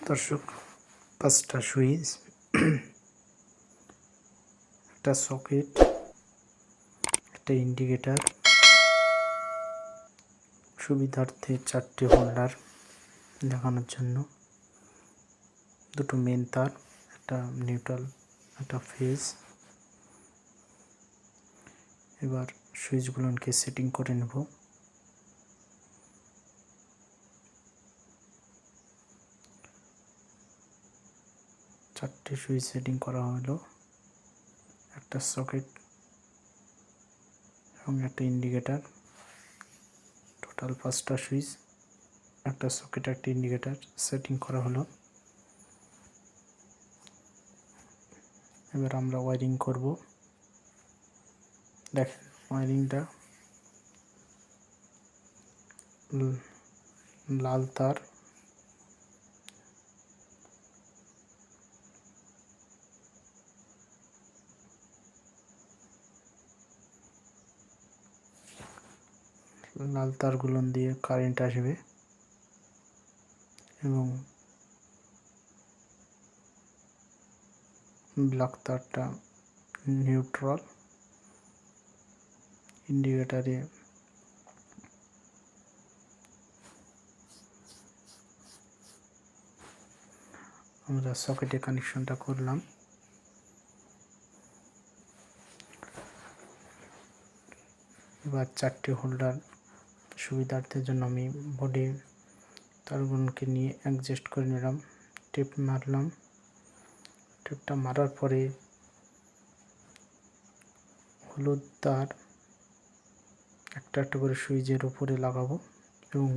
দর্শক, 5টা সুইচ, একটা সকেট, একটা ইন্ডিকেটর, সুবিধার্থে 4টি হোল্ডার দেখানোর জন্য, দুটো মেন তার, একটা নিউট্রাল, একটা ফেজ। এবার সুইচগুলোকে সেটিং করে নেব। চারটে সুইচ সেটিং করা হলো, একটা সকেট এবং একটা ইন্ডিকেটর। টোটাল 5টা সুইচ, একটা সকেট, একটা ইন্ডিকেটর সেটিং করা হলো। এবার আমরা ওয়্যারিং করব। দেখেন ওয়্যারিংটা, লাল তার, লাল তারগুলো দিয়ে কারেন্ট আসবে এবং ব্ল্যাক তারটা নিউট্রাল। ইন্ডিকেটারে আমরা সকেটে কানেকশনটা করলাম। এবার 4টে হোল্ডার সুবিধার্থের জন্য আমি বডি তারগুলোকে নিয়ে অ্যাডজাস্ট করে নিলাম। টেপ মারলাম। টেপটা মারার পরে হলুদ তার একটা একটা করে সুইচের উপরে লাগাবো এবং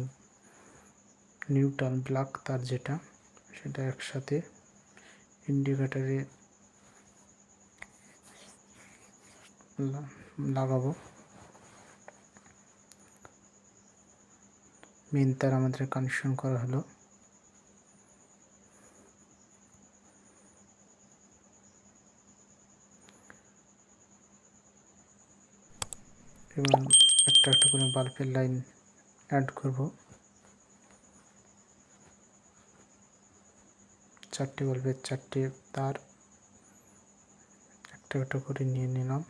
নিউট্রাল ব্ল্যাক তার যেটা, সেটা একসাথে ইন্ডিকেটরে লাগাবো। মেন তার আমাদের কানেকশন করা হলো। এবং একটা একটা করে বাল্বের লাইন অ্যাড করব। 4টে বাল্বের 4টে তার একটা একটা করে নিয়ে নিলাম।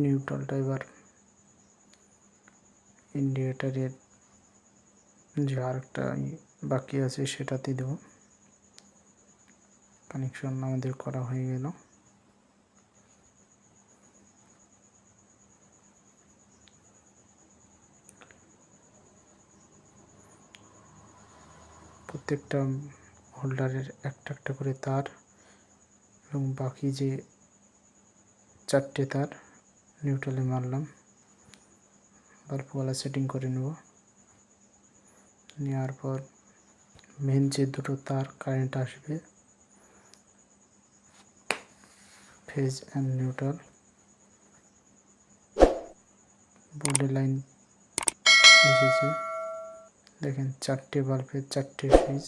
নিউট্রালটা এবার ইন্ডিকেটরের যে আরেকটা বাকি আছে সেটাতে দেব। কানেকশন আমাদের করা হয়ে গেল। প্রত্যেকটা হোল্ডারের একটা একটা করে তার এবং বাকি যে 4টে তার নিউট্রালে মারলাম। বাল্বওয়ালা সেটিং করে নেব। নেওয়ার পর মেন যে দুটো তার কারেন্ট আসবে, ফেজ অ্যান্ড নিউট্রাল, বোর্ডে লাইন এসেছে। দেখেন 4টে বাল্বের 4টে সুইচ।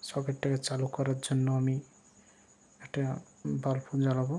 সকেটটাকে চালু করার জন্য আমি একটা বাল্ব জ্বালাবো।